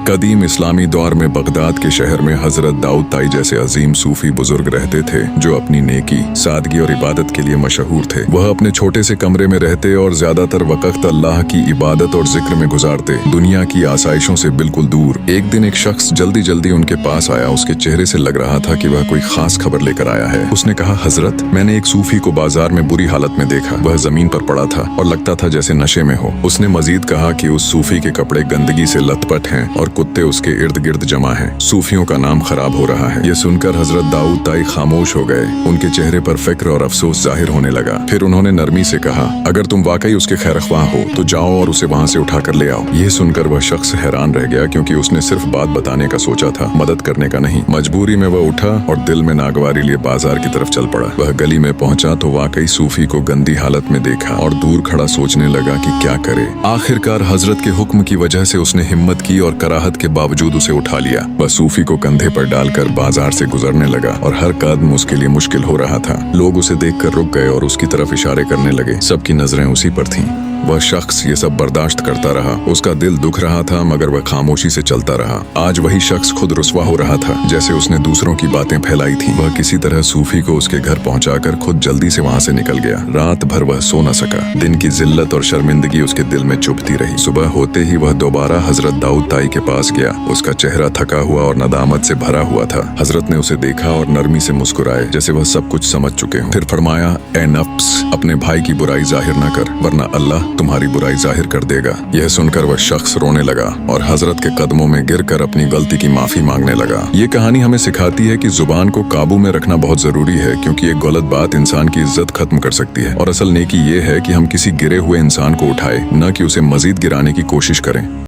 कदीम इस्लामी दौर में बगदाद के शहर में हजरत दाऊद ताई जैसे अजीम सूफी बुजुर्ग रहते थे जो अपनी नेकी, सादगी और इबादत के लिए मशहूर थे। वह अपने छोटे से कमरे में रहते और ज्यादातर वक्त अल्लाह की इबादत और जिक्र में गुजारते, दुनिया की आसाइशों से बिल्कुल दूर। एक दिन एक शख्स जल्दी जल्दी उनके पास आया। उसके चेहरे से लग रहा था कि वह कोई खास खबर लेकर आया है। उसने कहा, हजरत, मैंने एक सूफी को बाजार में बुरी हालत में देखा। वह जमीन पर पड़ा था और लगता था जैसे नशे में हो। उसने मजीद कहा कि उस सूफी के कपड़े गंदगी से लथपथ हैं और कुत्ते उसके इर्द गिर्द जमा हैं। सूफियों का नाम खराब हो रहा है। यह सुनकर हजरत दाऊद ताई खामोश हो गए। उनके चेहरे पर फिक्र और अफसोस जाहिर होने लगा। फिर उन्होंने नरमी से कहा, अगर तुम वाकई उसके खैरख्वाह हो तो जाओ और उसे वहाँ से उठा कर ले आओ। यह सुनकर वह शख्स हैरान रह गया, क्योंकि उसने सिर्फ बात बताने का सोचा था, मदद करने का नहीं। मजबूरी में वह उठा और दिल में नागवारी लिए बाजार की तरफ चल पड़ा। वह गली में पहुंचा तो वाकई सूफी को गंदी हालत में देखा और दूर खड़ा सोचने लगा कि क्या करे। आखिरकार हजरत के हुक्म की वजह से उसने हिम्मत की और कराहत के बावजूद उसे उठा लिया। वह सूफी को कंधे पर डालकर बाजार से गुजरने लगा और हर कदम उसके लिए मुश्किल हो रहा था। लोग उसे देखकर रुक गए और उसकी तरफ इशारे करने लगे। सबकी नजरें उसी पर थीं। वह शख्स ये सब बर्दाश्त करता रहा। उसका दिल दुख रहा था, मगर वह खामोशी से चलता रहा। आज वही शख्स खुद रुस्वा हो रहा था, जैसे उसने दूसरों की बातें फैलाई थी। वह किसी तरह सूफी को उसके घर पहुंचाकर खुद जल्दी से वहां से निकल गया। रात भर वह सो न सका। दिन की जिल्लत और शर्मिंदगी उसके दिल में चुभती रही। सुबह होते ही वह दोबारा हजरत दाऊद ताई के पास गया। उसका चेहरा थका हुआ और नदामत से भरा हुआ था। हजरत ने उसे देखा और नरमी से मुस्कुराए, जैसे वह सब कुछ समझ चुके हों। फिर फरमाया, ए नफ्स, अपने भाई की बुराई जाहिर न कर, वरना अल्लाह तुम्हारी बुराई जाहिर कर देगा। यह सुनकर वह शख्स रोने लगा और हजरत के कदमों में गिरकर अपनी गलती की माफी मांगने लगा। ये कहानी हमें सिखाती है कि जुबान को काबू में रखना बहुत जरूरी है, क्योंकि एक गलत बात इंसान की इज्जत खत्म कर सकती है। और असल नेकी ये है कि हम किसी गिरे हुए इंसान को उठाए, न कि उसे मजीद गिराने की कोशिश करें।